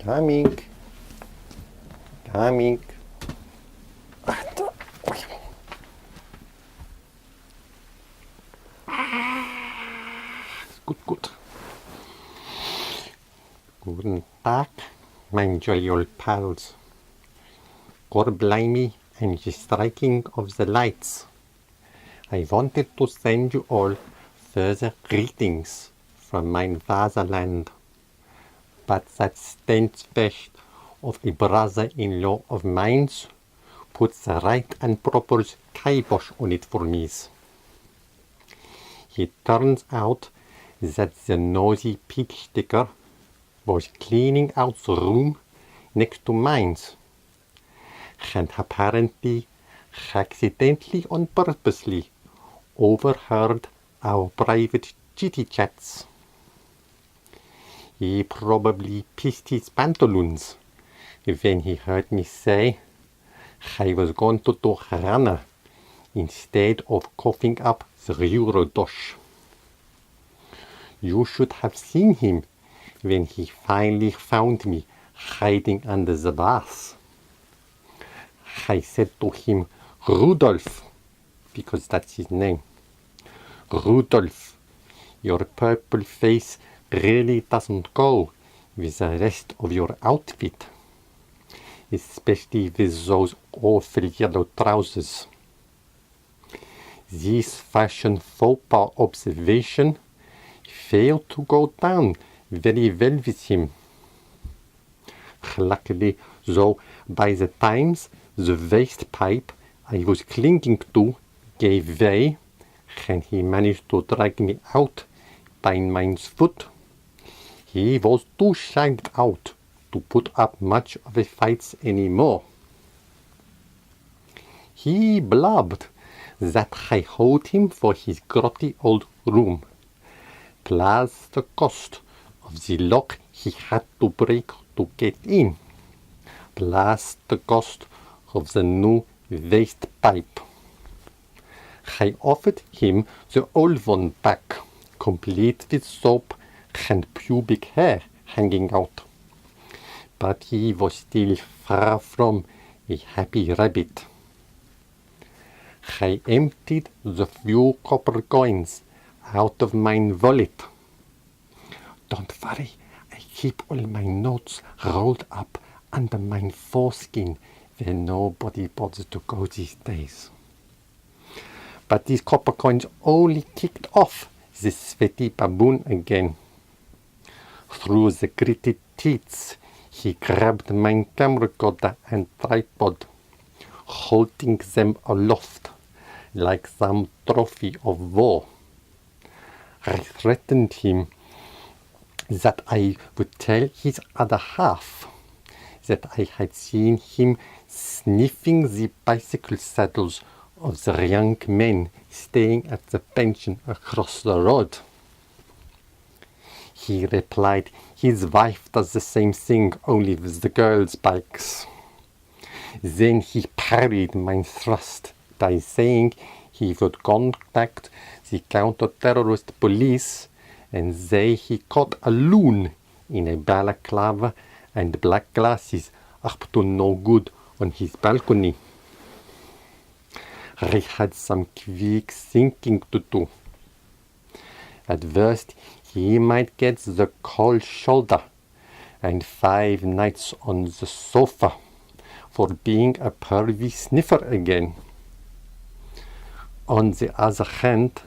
Coming. Coming. Gut. Guten Tag, mein jolly old pals. God blimey, and the striking of the lights. I wanted to send you all further greetings from mein fatherland, but that stench fest of a brother-in-law of mine's puts the right and proper kibosh on it for me. It turns out that the nosy pig sticker was cleaning out the room next to mine's, and apparently, accidentally on purposely, overheard our private chitty-chats. He probably pissed his pantaloons when he heard me say I was going to do runner instead of coughing up the Eurodosh. You should have seen him when he finally found me hiding under the bath. I said to him, Rudolph, because that's his name. Rudolph, your purple face really doesn't go with the rest of your outfit, especially with those awful yellow trousers. This fashion faux pas observation failed to go down very well with him. Luckily, though, by the times the waste pipe I was clinging to gave way, and he managed to drag me out by mine's foot, he was too shagged out to put up much of a fight anymore. He blabbed that I owed him for his grotty old room, plus the cost of the lock he had to break to get in, plus the cost of the new waste pipe. I offered him the old one back, complete with soap and pubic hair hanging out, but he was still far from a happy rabbit. I emptied the few copper coins out of mine wallet. Don't worry, I keep all my notes rolled up under mine foreskin where nobody bothers to go these days. But these copper coins only kicked off the sweaty baboon again. Through the gritted teeth, he grabbed mine camcorder and tripod, holding them aloft like some trophy of war. I threatened him that I would tell his other half that I had seen him sniffing the bicycle saddles of the young men staying at the pension across the road. He replied his wife does the same thing, only with the girls' bikes. Then he parried my thrust by saying he would contact the counter-terrorist police and say he caught a loon in a balaclava and black glasses up to no good on his balcony. I had some quick thinking to do. At worst, he might get the cold shoulder and 5 nights on the sofa for being a pervy sniffer again. On the other hand,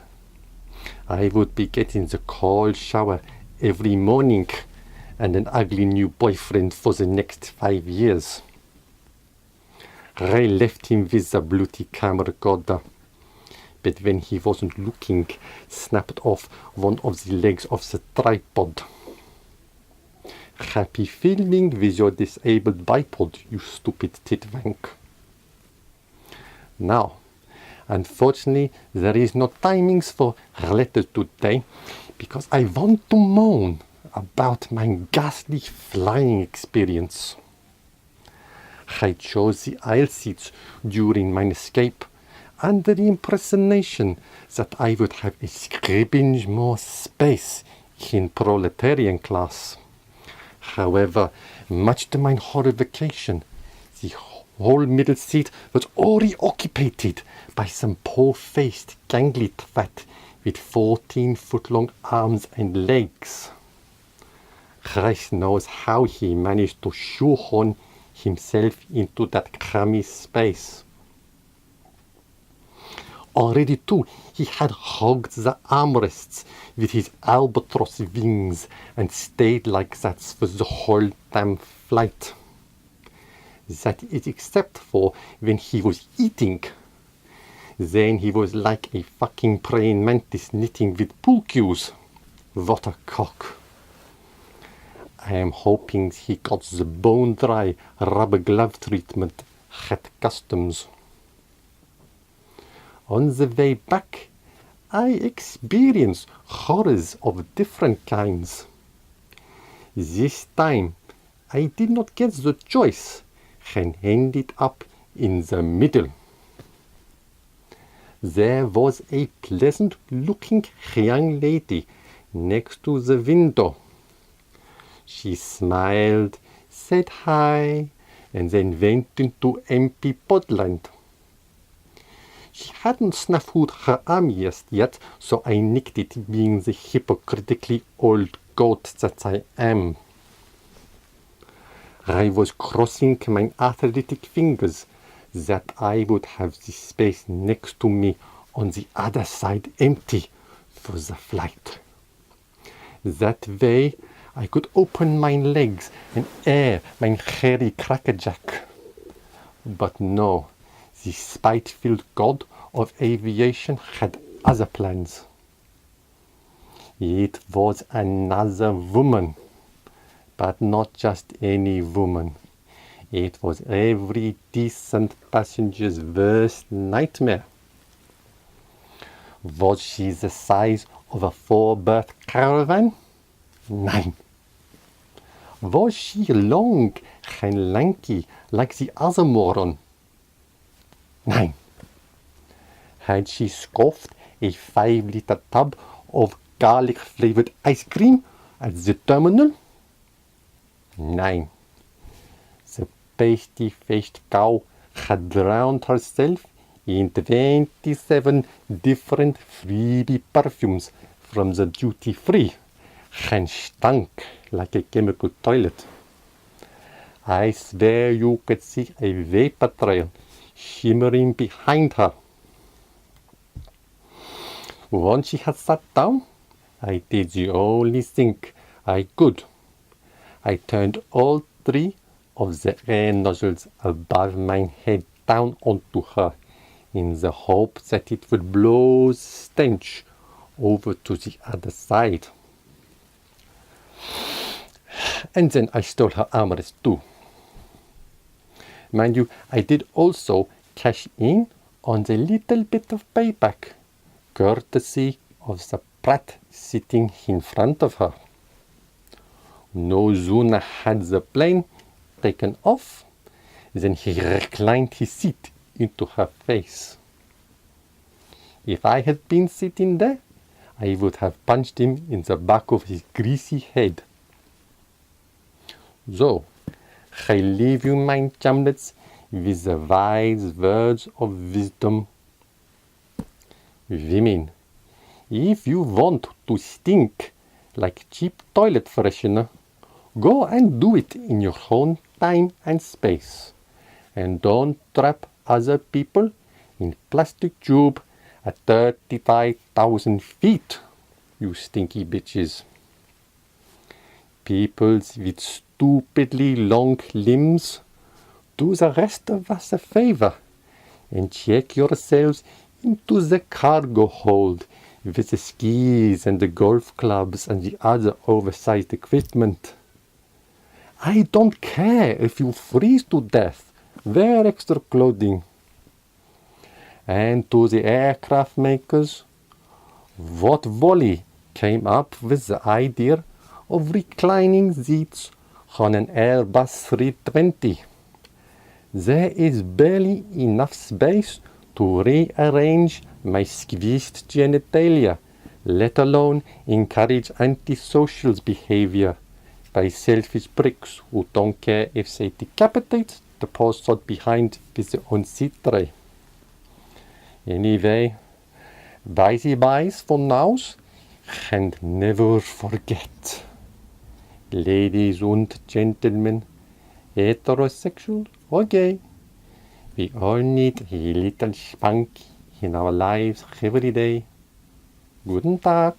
I would be getting the cold shower every morning and an ugly new boyfriend for the next 5 years. I left him with the bloody camcorder, but when he wasn't looking, snapped off one of the legs of the tripod. Happy filming with your disabled bipod, you stupid titwank. Now, unfortunately, there is no timings for letters today because I want to moan about my ghastly flying experience. I chose the aisle seats during my escape under the impersonation that I would have a scribbage more space in proletarian class. However, much to my horrification, the whole middle seat was already occupied by some poor-faced, gangly twat with 14-foot-long arms and legs. Christ knows how he managed to shoehorn himself into that crummy space. Already too, he had hugged the armrests with his albatross wings and stayed like that for the whole damn flight. That is except for when he was eating. Then he was like a fucking praying mantis knitting with pool cues. What a cock. I am hoping he got the bone-dry rubber glove treatment at customs. On the way back, I experienced horrors of different kinds. This time, I did not get the choice and ended up in the middle. There was a pleasant-looking young lady next to the window. She smiled, said hi, and then went into empty podland. She hadn't snaffled her arm yet, so I nicked it, being the hypocritically old goat that I am. I was crossing my athletic fingers that I would have the space next to me on the other side empty for the flight. That way, I could open my legs and air my hairy crackerjack. But no, the spite-filled god of aviation had other plans. It was another woman, but not just any woman. It was every decent passenger's worst nightmare. Was she the size of a 4-berth caravan? Nein. Was she long and lanky like the other moron? Nein. Had she scoffed a 5-liter tub of garlic-flavored ice cream at the terminal? Nein. The pasty-faced cow had drowned herself in 27 different freebie perfumes from the duty-free and stunk like a chemical toilet. I swear you could see a vapor trail shimmering behind her. Once she had sat down, I did the only thing I could. I turned all 3 of the air nozzles above my head down onto her in the hope that it would blow the stench over to the other side. And then I stole her armrest too. Mind you, I did also cash in on the little bit of payback, courtesy of the brat sitting in front of her. No sooner had the plane taken off than he reclined his seat into her face. If I had been sitting there, I would have punched him in the back of his greasy head. So, I leave you, my chumlets, with the wise words of wisdom. Women, if you want to stink like cheap toilet freshener, go and do it in your own time and space. And don't trap other people in plastic tube at 35,000 feet, you stinky bitches. Peoples with stupidly long limbs, do the rest of us a favor and check yourselves into the cargo hold with the skis and the golf clubs and the other oversized equipment. I don't care if you freeze to death. Wear extra clothing. And to the aircraft makers, what volley came up with the idea of reclining seats on an Airbus 320? There is barely enough space to rearrange my squeezed genitalia, let alone encourage antisocial behavior by selfish pricks who don't care if they decapitate the person behind with their own seat tray. Anyway, bye-byes for now, and never forget, ladies and gentlemen, heterosexual or gay, we all need a little spunky in our lives every day. Guten Tag.